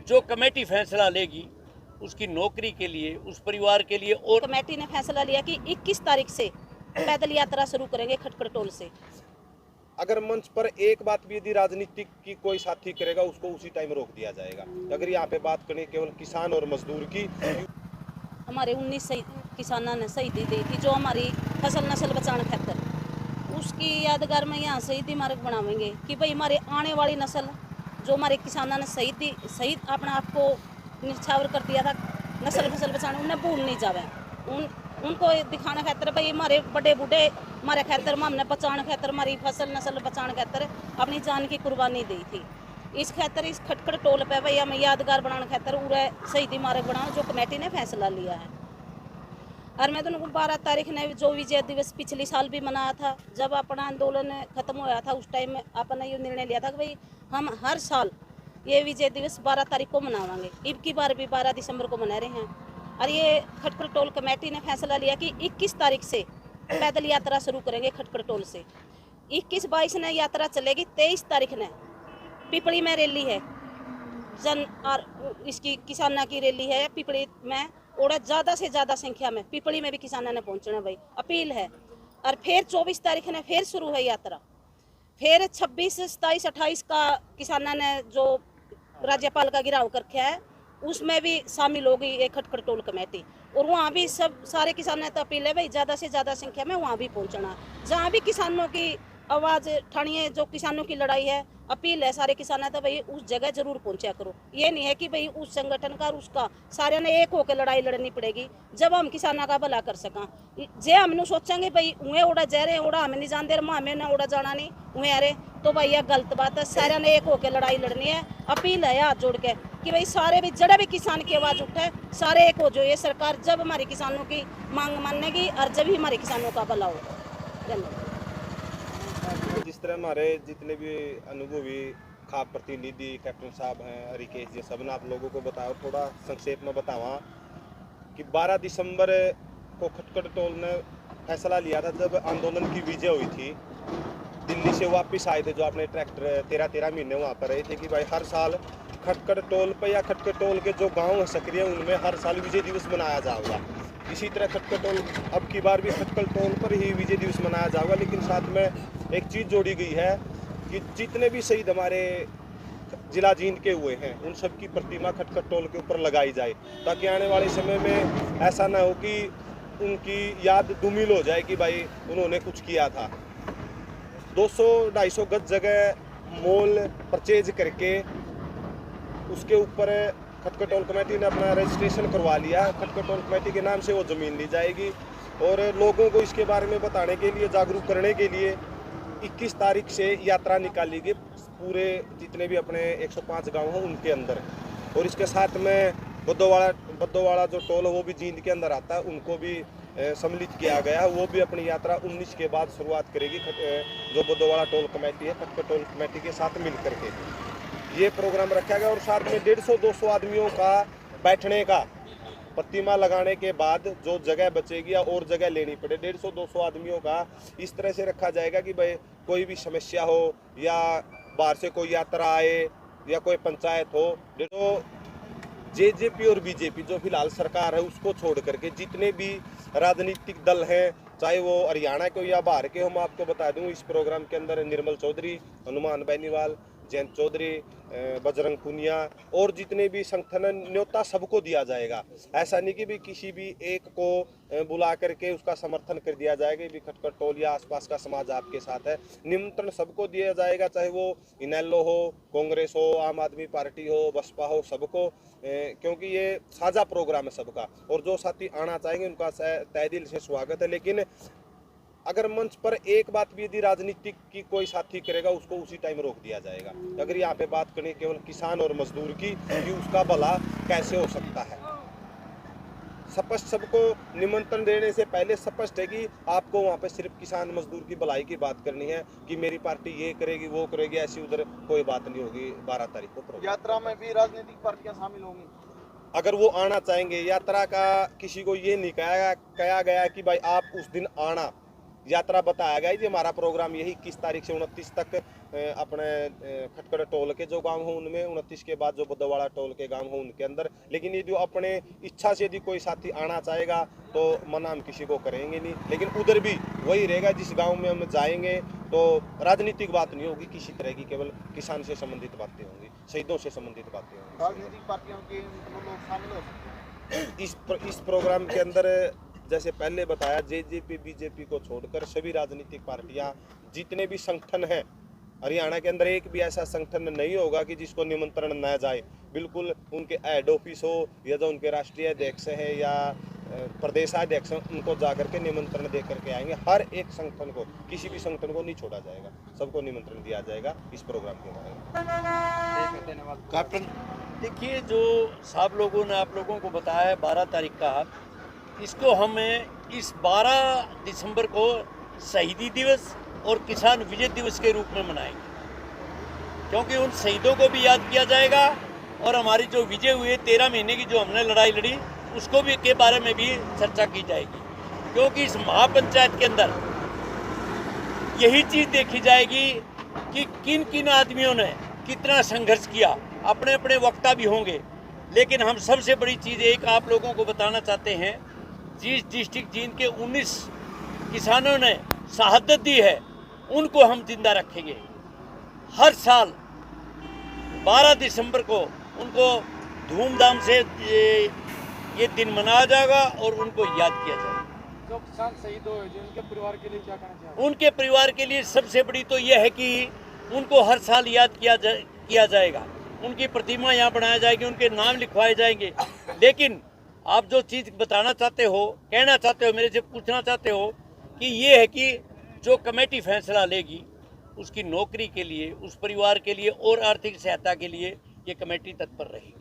जो कमेटी फैसला लेगी उसकी नौकरी के लिए, उस परिवार के लिए। और कमेटी ने फैसला लिया कि 21 तारीख से पैदल यात्रा शुरू करेंगे खटखड़ टोल से। अगर मंच पर एक बात भी यदि राजनीतिक की कोई साथी करेगा उसको उसी टाइम रोक दिया जाएगा। अगर यहाँ पे बात करें केवल किसान और मजदूर की, हमारे 19 किसानों ने शहीदी दी थी, जो हमारी फसल नस्ल बचाने खातर, उसकी यादगार में यहाँ शहीदी मार्ग बनावेंगे कि भाई हमारे आने वाली नस्ल, जो हमारे किसानों ने शहीद अपने आप को निछावर कर दिया था नस्ल फसल बचाने, उन्हें भूल नहीं जावे। उनको दिखाने खातर भाई हमारे बड़े बूढ़े हमारे खातर हमने बचाने खातर, हमारी फसल नस्ल बचाने खातर अपनी जान की कुर्बानी दी थी। इस खातर इस खटखड़ टोल पे भाई हमें यादगार बनाने खातर पूरा शहीदी मार्ग बनाना जो कमेटी ने फैसला लिया है। और मैं तो 12 तारीख ने जो विजय दिवस पिछले साल भी मनाया था, जब अपना आंदोलन खत्म हुआ था, उस टाइम में आपने ये निर्णय लिया था कि भाई हम हर साल ये विजय दिवस 12 तारीख को मनावाएंगे। अब की बार भी 12 दिसंबर को मना रहे हैं। और ये खटखड़ टोल कमेटी ने फैसला लिया कि 21 तारीख से पैदल यात्रा शुरू करेंगे खटखड़ टोल से। 21-22 ने यात्रा चलेगी, 23 तारीख ने पिपली में रैली है, जन और इसकी किसाना की रैली है पिपली में, और ज़्यादा से ज़्यादा संख्या में पिपली में भी किसानों ने पहुंचना भाई, अपील है। और फिर 24 तारीख ने फिर शुरू है यात्रा। फिर 26, 27, 28 का किसानों ने जो राज्यपाल का गिराव कर रखा है उसमें भी शामिल होगी एक खटखड़ टोल कमेटी। और वहाँ भी सब सारे किसानों तो अपील है भाई ज़्यादा से ज़्यादा संख्या में वहाँ भी पहुँचना, जहाँ भी किसानों की आवाज़ ठानी है, जो किसानों की लड़ाई है, अपील है सारे किसानों तो भाई उस जगह जरूर पहुंचा करो। ये नहीं है कि भाई उस संगठन का और उसका सारे ने एक होकर लड़ाई लड़नी पड़ेगी, जब हम किसानों का भला कर सका। जे हमने सोचेंगे भाई उन्हें उड़ा जा रहे उड़ा हमें नहीं जान दे रहा, हमें ना उड़ा जाना नहीं उन्हें अरे, तो भाई यह गलत बात है। सारे ने एक होकर लड़ाई लड़नी है। अपील है हाथ जोड़ के कि भाई सारे भी जड़े भी किसान की आवाज़ उठे, सारे एक हो जो। ये सरकार जब हमारे किसानों की मांग मानेगी और जब ही हमारे किसानों का भला हो। धन्यवाद। जिस तरह हमारे जितने भी अनुभवी खाप प्रतिनिधि कैप्टन साहब हैं, हरिकेश जी, सब ने आप लोगों को बताया, थोड़ा संक्षेप में बतावा कि 12 दिसंबर को खटखड़ टोल ने फैसला लिया था, जब आंदोलन की विजय हुई थी, दिल्ली से वापस आए थे जो अपने ट्रैक्टर 13 महीने वहाँ पर रहे थे, कि भाई हर साल खटखड़ टोल पर या खटखड़ टोल के जो गाँव हैं सक्रिय, उनमें हर साल विजय दिवस मनाया जाएगा। इसी तरह खटखड़ टोल अब की बार भी खटखड़ टोल पर ही विजय दिवस मनाया जाएगा। लेकिन साथ में एक चीज़ जोड़ी गई है कि जितने भी शहीद हमारे जिला जींद के हुए हैं उन सब की प्रतिमा खटखड़ टोल के ऊपर लगाई जाए, ताकि आने वाले समय में ऐसा ना हो कि उनकी याद धूमिल हो जाए कि भाई उन्होंने कुछ किया था। 200-250 गज जगह मॉल परचेज करके उसके ऊपर खटखड़ टोल कमेटी ने अपना रजिस्ट्रेशन करवा लिया। खटखड़ टोल कमेटी के नाम से वो ज़मीन ली जाएगी और लोगों को इसके बारे में बताने के लिए, जागरूक करने के लिए 21 तारीख से यात्रा निकाली गई पूरे जितने भी अपने 105 गांव हैं उनके अंदर। और इसके साथ में बद्दोवाड़ा जो टोल है वो भी जींद के अंदर आता है, उनको भी सम्मिलित किया गया। वो भी अपनी यात्रा 19 के बाद शुरुआत करेगी, जो बद्दोवाड़ा टोल कमेटी है खटखड़ टोल कमेटी के साथ मिल करके ये प्रोग्राम रखा गया। और साथ में 150-200 आदमियों का बैठने का, प्रतिमा लगाने के बाद जो जगह बचेगी या और जगह लेनी पड़े, 150-200 आदमियों का इस तरह से रखा जाएगा कि भाई कोई भी समस्या हो या बाहर से कोई यात्रा आए या कोई पंचायत हो, तो जेजेपी और बीजेपी जो फिलहाल सरकार है उसको छोड़ करके जितने भी राजनीतिक दल हैं, चाहे वो हरियाणा के या बाहर के, हम आपको बता दूं इस प्रोग्राम के अंदर निर्मल चौधरी, हनुमान बेनीवाल, जयंत चौधरी, बजरंग पुनिया और जितने भी संगठन न्योता सबको दिया जाएगा। ऐसा नहीं कि भी किसी भी एक को बुला करके उसका समर्थन कर दिया जाएगा कि खटखड़ टोल या आसपास का समाज आपके साथ है। निमंत्रण सबको दिया जाएगा, चाहे वो इनेलो हो, कांग्रेस हो, आम आदमी पार्टी हो, बसपा हो, सबको, क्योंकि ये साझा प्रोग्राम है सबका। और जो साथी आना चाहेंगे उनका तहे दिल से स्वागत है। लेकिन अगर मंच पर एक बात भी यदि राजनीतिक की कोई साथी करेगा उसको उसी टाइम रोक दिया जाएगा। अगर यहाँ पे बात करें केवल किसान और मजदूर की कि उसका भला कैसे हो सकता है, स्पष्ट सबको निमंत्रण देने से पहले स्पष्ट है कि आपको वहाँ पे सिर्फ किसान मजदूर की भलाई की बात करनी है कि मेरी पार्टी ये करेगी वो करेगी, ऐसी उधर कोई बात नहीं होगी। 12 तारीख को यात्रा में भी राजनीतिक पार्टियां शामिल होंगी अगर वो आना चाहेंगे। यात्रा का किसी को ये नहीं कहा गया कि भाई आप उस दिन आना, यात्रा बताया गया है जी। हमारा प्रोग्राम यही 21 तारीख से 29 तक अपने खटकड़ टोल के जो गांव हो उनमें, 29 के बाद जो बुद्धवाड़ा टोल के गांव हो उनके अंदर। लेकिन ये जो अपने इच्छा से यदि कोई साथी आना चाहेगा तो मना हम किसी को करेंगे नहीं, लेकिन उधर भी वही रहेगा। जिस गांव में हम जाएंगे तो राजनीतिक बात नहीं होगी किसी तरह की, केवल किसान से संबंधित बातें होंगी, शहीदों से संबंधित बातें होंगी। राजनीतिक पार्टियों के लोग शामिल हो सकते हैं इस प्रोग्राम के अंदर जैसे पहले बताया, जेजेपी बीजेपी को छोड़कर सभी राजनीतिक पार्टियां, जितने भी संगठन हैं हरियाणा के अंदर, एक भी ऐसा संगठन नहीं होगा कि जिसको निमंत्रण न जाए। बिल्कुल उनके हेड ऑफिस हो या जो उनके राष्ट्रीय अध्यक्ष है या प्रदेशाध्यक्ष, उनको जाकर के निमंत्रण दे करके आएंगे। हर एक संगठन को, किसी भी संगठन को नहीं छोड़ा जाएगा, सबको निमंत्रण दिया जाएगा इस प्रोग्राम के बारे में। धन्यवाद। कैप्टन, देखिए जो साहब लोगों ने आप लोगों को बताया है 12 तारीख का, इसको हमें इस 12 दिसंबर को शहीदी दिवस और किसान विजय दिवस के रूप में मनाएंगे, क्योंकि उन शहीदों को भी याद किया जाएगा और हमारी जो विजय हुए 13 महीने की जो हमने लड़ाई लड़ी उसको भी के बारे में भी चर्चा की जाएगी। क्योंकि इस महापंचायत के अंदर यही चीज़ देखी जाएगी कि किन किन आदमियों ने कितना संघर्ष किया। अपने अपने वक्ता भी होंगे, लेकिन हम सबसे बड़ी चीज़ एक आप लोगों को बताना चाहते हैं, जिस डिस्ट्रिक्ट जींद के 19 किसानों ने शहादत दी है उनको हम जिंदा रखेंगे। हर साल 12 दिसंबर को उनको धूमधाम से ये दिन मनाया जाएगा और उनको याद किया जाएगा। जो किसान शहीद हुए जो उनके परिवार के लिए क्या कहना चाहते हैं? उनके परिवार के लिए सबसे बड़ी तो यह है कि उनको हर साल याद किया जाएगा, उनकी प्रतिमा यहाँ बनाया जाएगी, उनके नाम लिखवाए जाएंगे। लेकिन आप जो चीज़ बताना चाहते हो, कहना चाहते हो, मेरे से पूछना चाहते हो कि ये है कि जो कमेटी फैसला लेगी उसकी नौकरी के लिए, उस परिवार के लिए और आर्थिक सहायता के लिए ये कमेटी तत्पर रहेगी।